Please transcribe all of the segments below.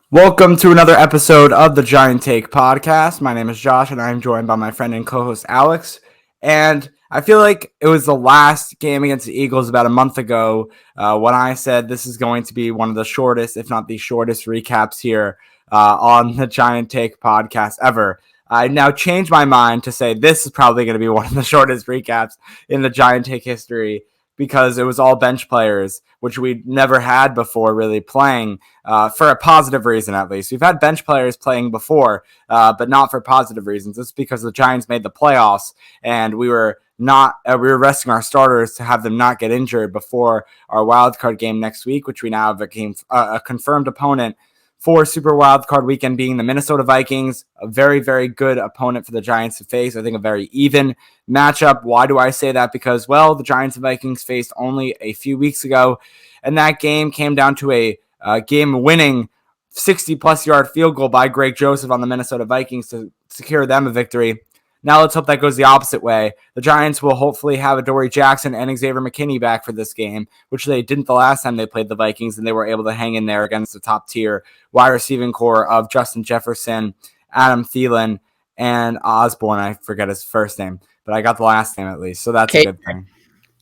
Welcome to another episode of the Giant Take podcast. My name is Josh, and I'm joined by my friend and co-host Alex. And I feel like it was the last game against the Eagles about a month ago when I said this is going to be one of the shortest, if not the shortest, recaps here on the Giant Take podcast ever. I now changed my mind to say this is probably going to be one of the shortest recaps in the Giant Take history because it was all bench players, which we never had before really playing for a positive reason, at least. We've had bench players playing before, but not for positive reasons. It's because the Giants made the playoffs and we were resting our starters to have them not get injured before our wild card game next week, which we now have a confirmed opponent for Super Wildcard Weekend being the Minnesota Vikings, a very, very good opponent for the Giants to face. I think a very even matchup. Why do I say that? Because, well, the Giants and Vikings faced only a few weeks ago, and that game came down to a game-winning 60-plus yard field goal by Greg Joseph on the Minnesota Vikings to secure them a victory. Now let's hope that goes the opposite way. The Giants will hopefully have Adoree Jackson and Xavier McKinney back for this game, which they didn't the last time they played the Vikings, and they were able to hang in there against the top-tier wide receiving core of Justin Jefferson, Adam Thielen, and Osborne. I forget his first name, but I got the last name at least, so that's a good thing.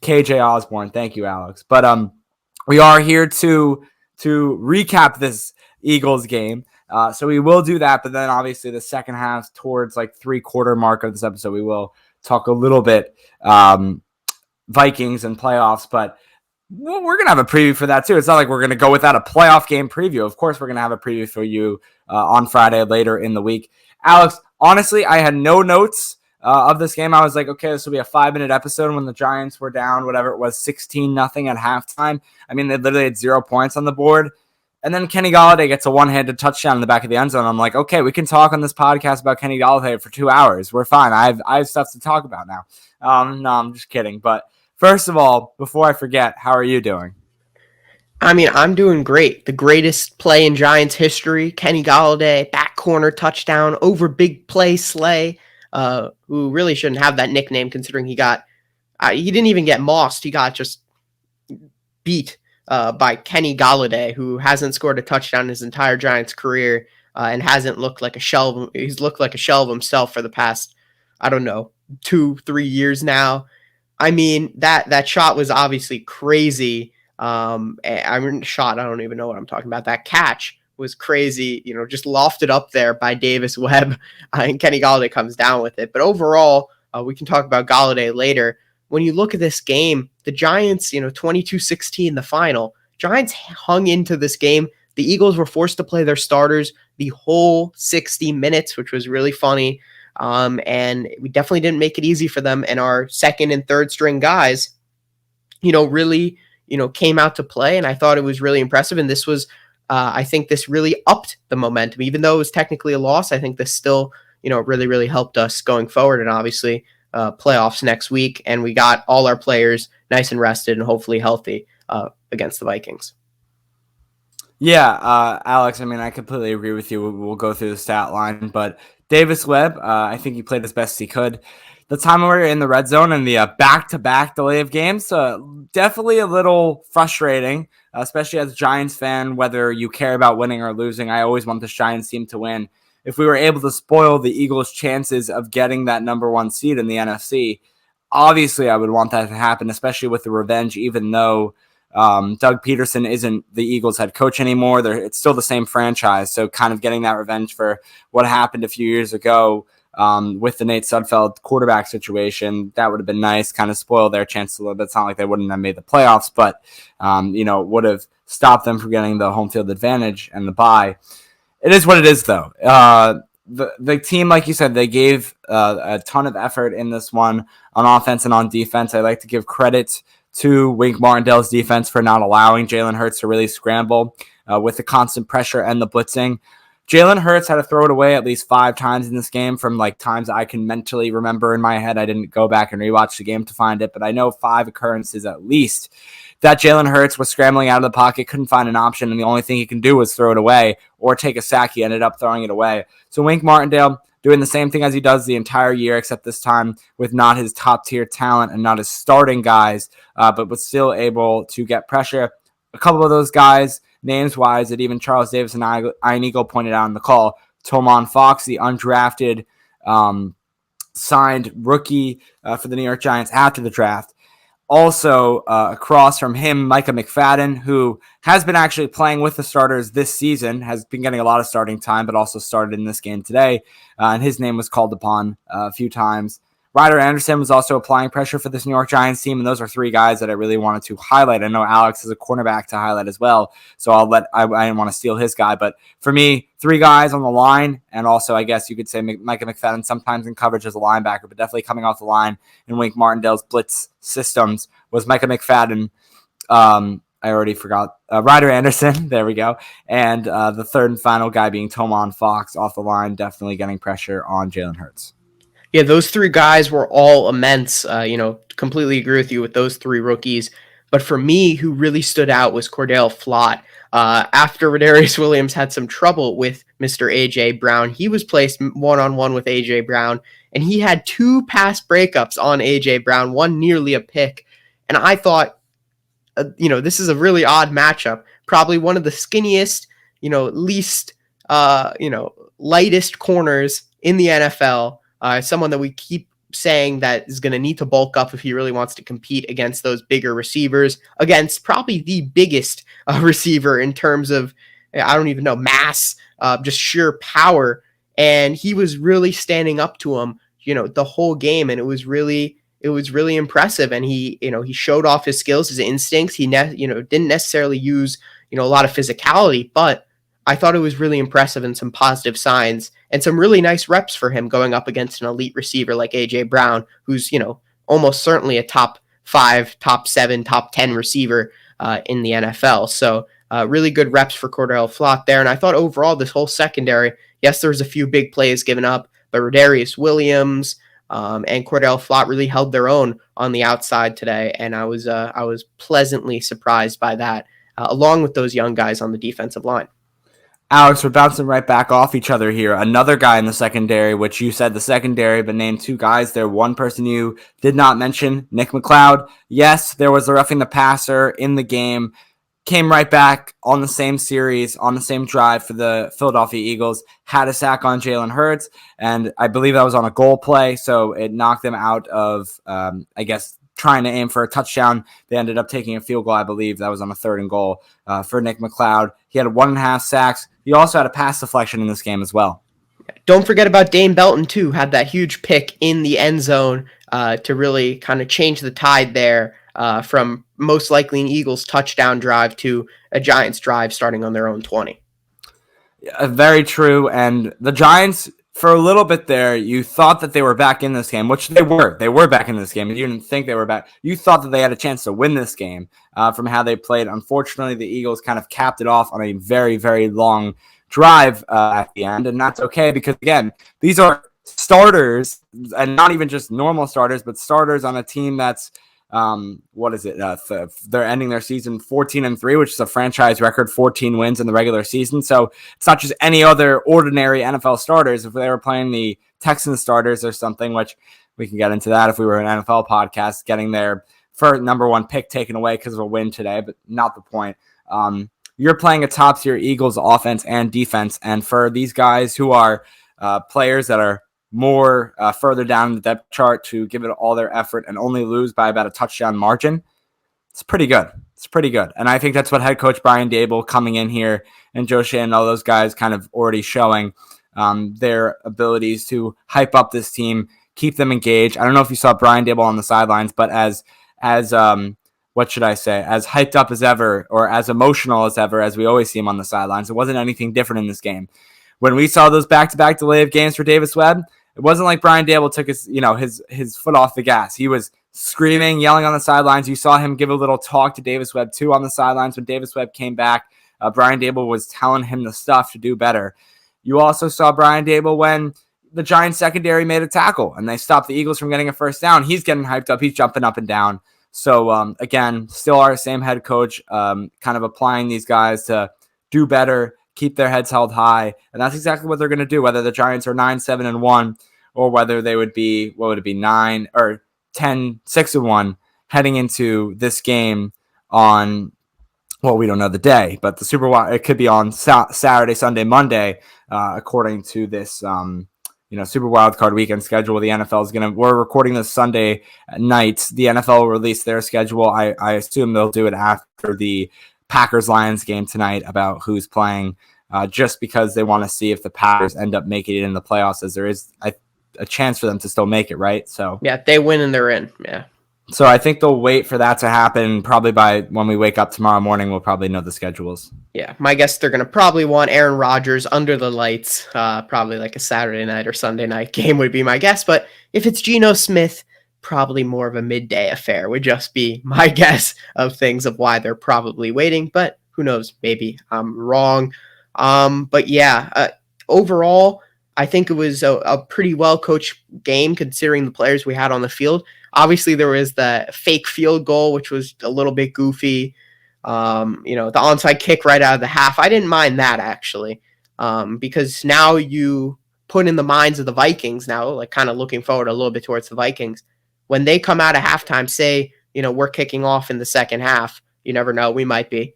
KJ Osborne. Thank you, Alex. But we are here to recap this Eagles game. So we will do that, but then obviously the second half towards like 3/4 mark of this episode, we will talk a little bit Vikings and playoffs, but we're going to have a preview for that too. It's not like we're going to go without a playoff game preview. Of course, we're going to have a preview for you on Friday later in the week. Alex, honestly, I had no notes of this game. I was like, okay, this will be a 5-minute episode when the Giants were down, whatever it was, 16-0 at halftime. I mean, they literally had 0 points on the board. And then Kenny Golladay gets a one-handed touchdown in the back of the end zone. I'm like, okay, we can talk on this podcast about Kenny Golladay for 2 hours. We're fine. I have stuff to talk about now. No, I'm just kidding. But first of all, before I forget, how are you doing? I mean, I'm doing great. The greatest play in Giants history, Kenny Golladay, back corner touchdown over big play Slay, who really shouldn't have that nickname considering he didn't even get mossed. He got just beat by Kenny Golladay, who hasn't scored a touchdown his entire Giants career and hasn't looked like a shell. He's looked like a shell of himself for the past, 2-3 years now. I mean, that shot was obviously crazy. I don't even know what I'm talking about. That catch was crazy, just lofted up there by Davis Webb, and Kenny Golladay comes down with it. But overall, we can talk about Golladay later. When you look at this game, the Giants, 22-16 the final. Giants hung into this game. The Eagles were forced to play their starters the whole 60 minutes, which was really funny. And we definitely didn't make it easy for them. And our second and third string guys, really, came out to play. And I thought it was really impressive. And this was, I think this really upped the momentum. Even though it was technically a loss, I think this still, really, really helped us going forward. And obviously, playoffs next week, and we got all our players nice and rested and hopefully healthy against the Vikings. Yeah, Alex, I mean, I completely agree with you. We'll go through the stat line, but Davis Webb, I think he played as best he could. The time we were in the red zone and the back-to-back delay of games, definitely a little frustrating, especially as a Giants fan, whether you care about winning or losing. I always want this Giants team to win. If we were able to spoil the Eagles' chances of getting that number one seed in the NFC, obviously I would want that to happen, especially with the revenge, even though Doug Peterson isn't the Eagles head coach anymore. It's still the same franchise. So kind of getting that revenge for what happened a few years ago with the Nate Sudfeld quarterback situation, that would have been nice, kind of spoil their chances a little bit. It's not like they wouldn't have made the playoffs, but, would have stopped them from getting the home field advantage and the bye. It is what it is, though. The team, like you said, they gave a ton of effort in this one on offense and on defense. I like to give credit to Wink Martindale's defense for not allowing Jalen Hurts to really scramble with the constant pressure and the blitzing. Jalen Hurts had to throw it away at least 5 times in this game from like times I can mentally remember in my head. I didn't go back and rewatch the game to find it, but I know 5 occurrences at least that Jalen Hurts was scrambling out of the pocket, couldn't find an option, and the only thing he can do was throw it away or take a sack. He ended up throwing it away. So Wink Martindale doing the same thing as he does the entire year, except this time with not his top-tier talent and not his starting guys, but was still able to get pressure. A couple of those guys names-wise that even Charles Davis and Ian Eagle pointed out in the call. Tomon Fox, the undrafted signed rookie for the New York Giants after the draft. Also, across from him, Micah McFadden, who has been actually playing with the starters this season, has been getting a lot of starting time, but also started in this game today. And his name was called upon a few times. Ryder Anderson was also applying pressure for this New York Giants team, and those are three guys that I really wanted to highlight. I know Alex is a cornerback to highlight as well, so I didn't want to steal his guy, but for me, three guys on the line, and also I guess you could say Micah McFadden sometimes in coverage as a linebacker, but definitely coming off the line in Wink Martindale's blitz systems was Micah McFadden. I already forgot. Ryder Anderson, there we go. And the third and final guy being Tomon Fox off the line, definitely getting pressure on Jalen Hurts. Yeah, those three guys were all immense. Completely agree with you with those three rookies. But for me, who really stood out was Cordell Flott. After Rodarius Williams had some trouble with Mr. A.J. Brown, he was placed one-on-one with A.J. Brown, and he had two pass breakups on A.J. Brown, one nearly a pick. And I thought, this is a really odd matchup. Probably one of the skinniest, least, lightest corners in the NFL. Someone that we keep saying that is going to need to bulk up if he really wants to compete against those bigger receivers, against probably the biggest receiver in terms of, I don't even know, mass, just sheer power. And he was really standing up to him, the whole game. And it was really impressive. And he showed off his skills, his instincts. He, didn't necessarily use, a lot of physicality, but I thought it was really impressive and some positive signs and some really nice reps for him going up against an elite receiver like A.J. Brown, who's, almost certainly a top 5, top 7, top 10 receiver in the NFL. So really good reps for Cordell Flott there. And I thought overall this whole secondary, yes, there was a few big plays given up, but Rodarius Williams and Cordell Flott really held their own on the outside today. And I was pleasantly surprised by that, along with those young guys on the defensive line. Alex, we're bouncing right back off each other here. Another guy in the secondary, which you said the secondary, but named two guys there. One person you did not mention, Nick McLeod. Yes, there was the roughing the passer in the game. Came right back on the same series, on the same drive for the Philadelphia Eagles. Had a sack on Jalen Hurts, and I believe that was on a goal play, so it knocked them out of, trying to aim for a touchdown. They ended up taking a field goal, I believe. That was on a 3rd and goal for Nick McLeod. He had 1.5 sacks. He also had a pass deflection in this game as well. Don't forget about Dane Belton, too. Had that huge pick in the end zone to really kind of change the tide there from most likely an Eagles touchdown drive to a Giants drive starting on their own 20. Very true. And the Giants, for a little bit there, you thought that they were back in this game, which they were. They were back in this game. You didn't think they were back. You thought that they had a chance to win this game from how they played. Unfortunately, the Eagles kind of capped it off on a very, very long drive at the end. And that's okay because, again, these are starters and not even just normal starters, but starters on a team that's they're ending their season 14-3, which is a franchise record, 14 wins in the regular season. So it's not just any other ordinary NFL starters. If they were playing the Texans starters or something, which we can get into that if we were an NFL podcast, getting their first number 1 pick taken away because of a win today, but not the point. You're playing a top tier Eagles offense and defense. And for these guys who are players that are more further down the depth chart to give it all their effort and only lose by about a touchdown margin, it's pretty good. It's pretty good. And I think that's what head coach Brian Daboll coming in here and Joe Shea and all those guys kind of already showing their abilities to hype up this team, keep them engaged. I don't know if you saw Brian Daboll on the sidelines, but as what should I say, as hyped up as ever or as emotional as ever as we always see him on the sidelines. It wasn't anything different in this game. When we saw those back-to-back delay of games for Davis Webb, it wasn't like Brian Daboll took his foot off the gas. He was screaming, yelling on the sidelines. You saw him give a little talk to Davis Webb, too, on the sidelines. When Davis Webb came back, Brian Daboll was telling him the stuff to do better. You also saw Brian Daboll when the Giants secondary made a tackle, and they stopped the Eagles from getting a first down. He's getting hyped up. He's jumping up and down. So, again, still our same head coach, kind of applying these guys to do better, keep their heads held high. And that's exactly what they're going to do, whether the Giants are 9-7-1 or whether they would be, 9 or 10-6-1 heading into this game on well, we don't know the day, but the Super Wild, it could be on Saturday, Sunday, Monday, according to this, Super Wild Card weekend schedule. The NFL is we're recording this Sunday night. The NFL will release their schedule. I assume they'll do it after the Packers-Lions game tonight about who's playing, just because they want to see if the Packers end up making it in the playoffs, as there is a chance for them to still make it, right? So yeah, they win and they're in. Yeah. So I think they'll wait for that to happen. Probably by when we wake up tomorrow morning, we'll probably know the schedules. Yeah, my guess they're going to probably want Aaron Rodgers under the lights, probably like a Saturday night or Sunday night game would be my guess. But if it's Geno Smith, probably more of a midday affair would just be my guess of things of why they're probably waiting. But who knows? Maybe I'm wrong. But yeah, overall, I think it was a pretty well-coached game considering the players we had on the field. Obviously, there was the fake field goal, which was a little bit goofy. The onside kick right out of the half. I didn't mind that, actually, because now you put in the minds of the Vikings now, like kind of looking forward a little bit towards the Vikings. When they come out of halftime, say, we're kicking off in the second half. You never know. We might be.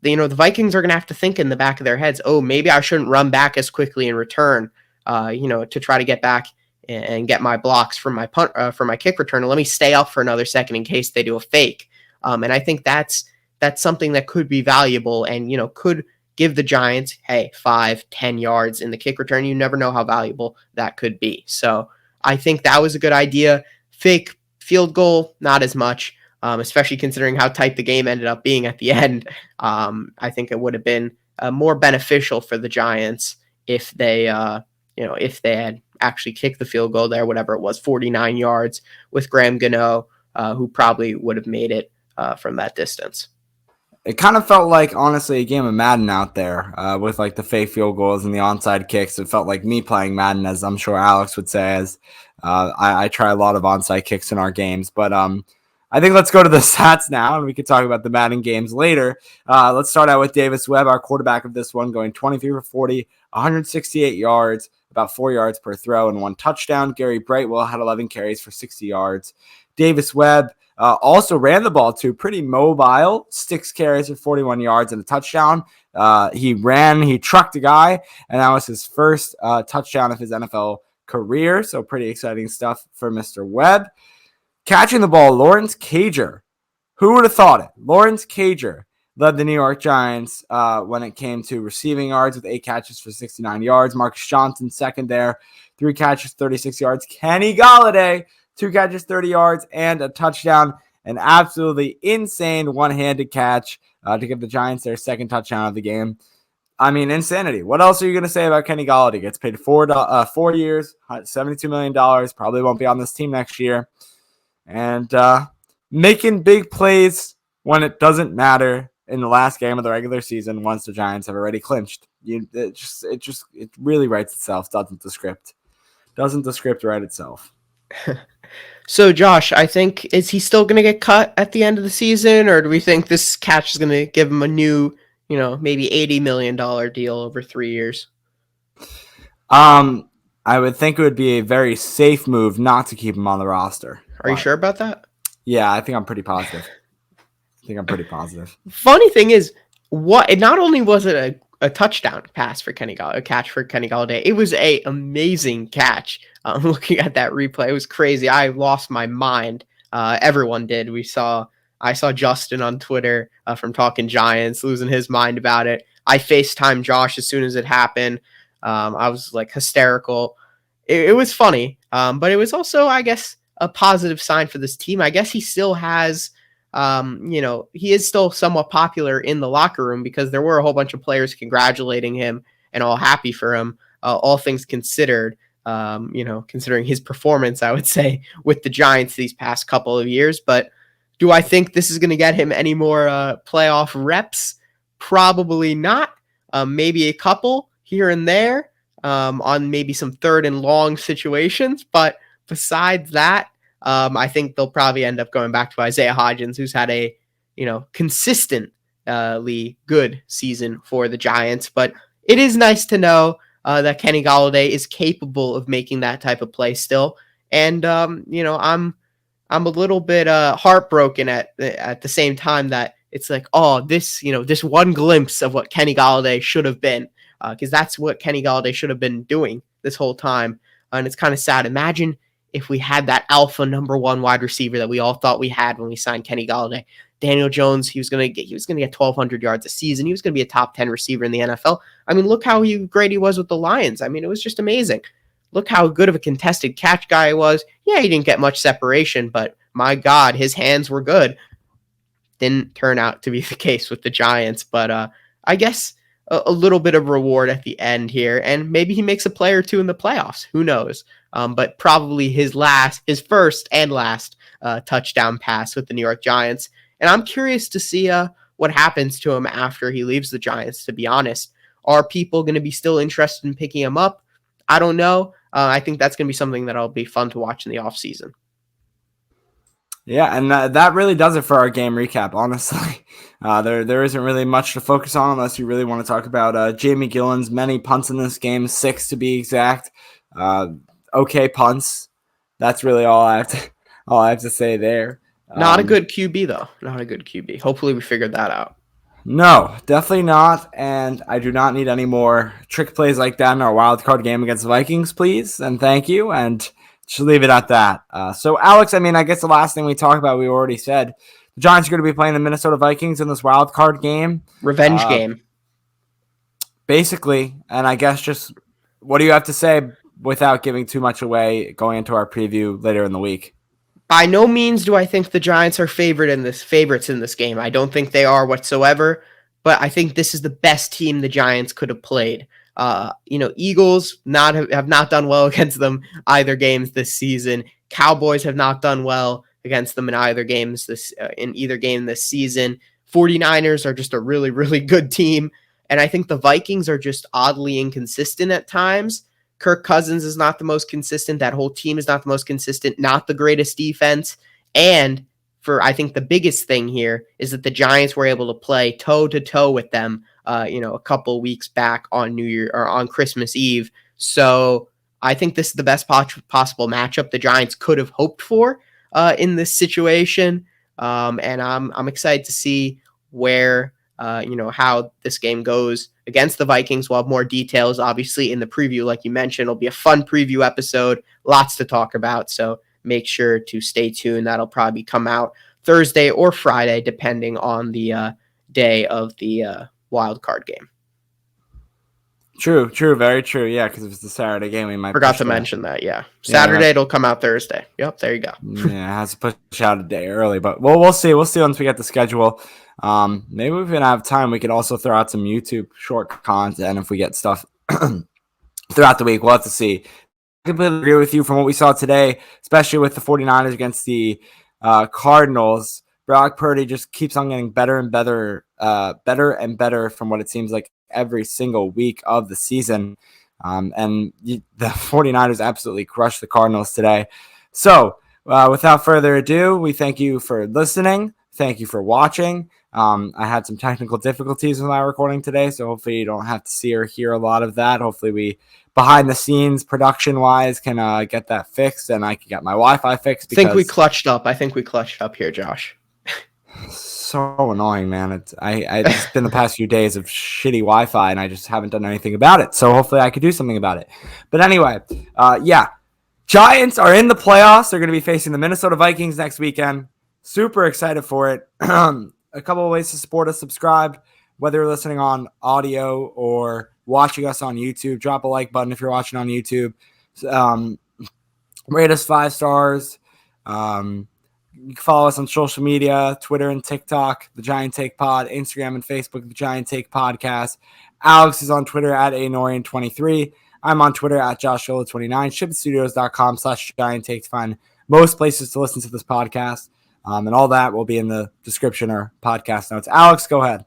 The Vikings are going to have to think in the back of their heads, oh, maybe I shouldn't run back as quickly in return, to try to get back and get my blocks for my punt, for my kick return. Let me stay up for another second in case they do a fake. And I think that's something that could be valuable and, could give the Giants, 5-10 yards in the kick return. You never know how valuable that could be. So I think that was a good idea. Fake field goal, not as much, especially considering how tight the game ended up being at the end. I think it would have been more beneficial for the Giants if they, if they had actually kicked the field goal there, whatever it was, 49 yards with Graham Gano, who probably would have made it from that distance. It kind of felt like, honestly, a game of Madden out there with like the fake field goals and the onside kicks. It felt like me playing Madden, as I'm sure Alex would say, as I try a lot of onside kicks in our games. But I think let's go to the stats now, and we can talk about the Madden games later. Let's start out with Davis Webb, our quarterback of this one, going 23 for 40, 168 yards, about 4 yards per throw, and 1 touchdown. Gary Brightwell had 11 carries for 60 yards. Davis Webb also ran the ball too, pretty mobile, 6 carries for 41 yards and a touchdown. He trucked a guy, and that was his first touchdown of his NFL career. So pretty exciting stuff for Mr. Webb. Catching the ball, Lawrence Cager. Who would have thought it? Lawrence Cager led the New York Giants when it came to receiving yards with 8 catches for 69 yards. Marcus Johnson second there, 3 catches, 36 yards. Kenny Golladay, 2 catches, 30 yards, and a touchdown. An absolutely insane one-handed catch to give the Giants their second touchdown of the game. I mean, insanity. What else are you going to say about Kenny Golladay? Gets paid 4 years, $72 million. Probably won't be on this team next year. And making big plays when it doesn't matter in the last game of the regular season once the Giants have already clinched. It really writes itself, doesn't the script? Doesn't the script write itself? So, Josh, I think, is he still going to get cut at the end of the season, or do we think this catch is going to give him a new, maybe $80 million deal over 3 years? I would think it would be a very safe move not to keep him on the roster. Are you sure about that? Yeah, I think I'm pretty positive. Funny thing is, not only was it a touchdown pass for Kenny Golladay, a catch for Kenny Golladay, it was a amazing catch. Looking at that replay, it was crazy. I lost my mind. Everyone did. I saw Justin on Twitter from Talking Giants losing his mind about it. I FaceTimed Josh as soon as it happened. I was like hysterical. It was funny, but it was also, I guess, a positive sign for this team. I guess he still has, he is still somewhat popular in the locker room because there were a whole bunch of players congratulating him and all happy for him, all things considered, considering his performance, I would say, with the Giants these past couple of years. But do I think this is going to get him any more playoff reps? Probably not. Maybe a couple here and there on maybe some third and long situations. But besides that, I think they'll probably end up going back to Isaiah Hodgins, who's had a, consistently good season for the Giants. But it is nice to know that Kenny Golladay is capable of making that type of play still. And, I'm a little bit heartbroken at the same time that it's like, oh, this one glimpse of what Kenny Golladay should have been, because that's what Kenny Golladay should have been doing this whole time. And it's kind of sad. Imagine if we had that alpha number one wide receiver that we all thought we had when we signed Kenny Golladay. Daniel Jones, he was gonna get 1,200 yards a season. He was gonna be a top 10 receiver in the NFL. I mean, look how great he was with the Lions. I mean, it was just amazing. Look how good of a contested catch guy he was. Yeah, he didn't get much separation, but my God, his hands were good. Didn't turn out to be the case with the Giants, but I guess a little bit of reward at the end here, and maybe he makes a play or two in the playoffs. Who knows? But probably his first and last touchdown pass with the New York Giants. And I'm curious to see what happens to him after he leaves the Giants, to be honest. Are people going to be still interested in picking him up? I don't know. I think that's going to be something that'll be fun to watch in the offseason. Yeah, and that really does it for our game recap, honestly. There isn't really much to focus on unless you really want to talk about Jamie Gillen's many punts in this game, 6 to be exact. Okay punts. That's really all I have to say there. Not a good QB, though. Not a good QB. Hopefully we figured that out. No, definitely not. And I do not need any more trick plays like that in our wild card game against the Vikings, please. And thank you. And just leave it at that. So, Alex, I mean, I guess the last thing we talked about, we already said. The Giants are going to be playing the Minnesota Vikings in this wild card game. Revenge game. Basically. And I guess just what do you have to say without giving too much away going into our preview later in the week? By no means do I think the Giants are favorites in this game. I don't think they are whatsoever, but I think this is the best team the Giants could have played. Eagles have not done well against them either games this season. Cowboys have not done well against them in either game this season. 49ers are just a really, really good team. And I think the Vikings are just oddly inconsistent at times. Kirk Cousins is not the most consistent. That whole team is not the most consistent, not the greatest defense. And I think the biggest thing here is that the Giants were able to play toe to toe with them, a couple weeks back on New Year or on Christmas Eve. So I think this is the best possible matchup the Giants could have hoped for in this situation. And I'm excited to see where, how this game goes against the Vikings. We'll have more details, obviously, in the preview. Like you mentioned, it'll be a fun preview episode, lots to talk about. So make sure to stay tuned. That'll probably come out Thursday or Friday, depending on the day of the wild card game. True, very true. Yeah, because it was the Saturday game. We might forgot to mention that. Yeah, Saturday it'll come out Thursday. Yep, there you go. Yeah, it has to push out a day early, but we'll see. We'll see once we get the schedule. Maybe if we don't have time, we could also throw out some YouTube short content if we get stuff throughout the week. We'll have to see. I completely agree with you from what we saw today, especially with the 49ers against the Cardinals. Brock Purdy just keeps on getting better and better from what it seems like every single week of the season. And the 49ers absolutely crushed the Cardinals today. So without further ado, we thank you for listening. Thank you for watching. I had some technical difficulties with my recording today, so hopefully you don't have to see or hear a lot of that. Hopefully we, behind the scenes, production-wise, can get that fixed, and I can get my Wi-Fi fixed. I think we clutched up here, Josh. So annoying, man. It's been the past few days of shitty Wi-Fi, and I just haven't done anything about it. So hopefully I could do something about it. But anyway, Giants are in the playoffs. They're going to be facing the Minnesota Vikings next weekend. Super excited for it. A couple of ways to support us. Subscribe, whether you're listening on audio or watching us on YouTube. Drop a like button if you're watching on YouTube. Rate us 5 stars. You can follow us on social media, Twitter and TikTok, The Giant Take Pod, Instagram and Facebook, The Giant Take Podcast. Alex is on Twitter at Anorian23. I'm on Twitter at JoshShola29. ShipStudios.com/Giant Take to find most places to listen to this podcast. And all that will be in the description or podcast notes. Alex, go ahead.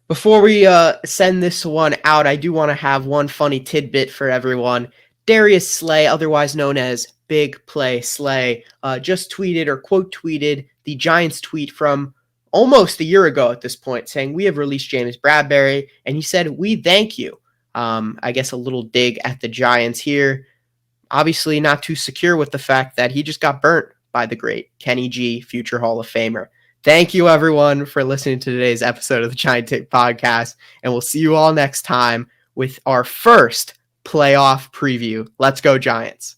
Before we send this one out, I do want to have one funny tidbit for everyone. Darius Slay, otherwise known as Big Play Slay, just tweeted or quote tweeted the Giants tweet from almost a year ago at this point, saying, "We have released James Bradberry," and he said, "We thank you." I guess a little dig at the Giants here. Obviously not too secure with the fact that he just got burnt by the great Kenny G, future Hall of Famer. Thank you, everyone, for listening to today's episode of the Giant Take Podcast, and we'll see you all next time with our first playoff preview. Let's go, Giants.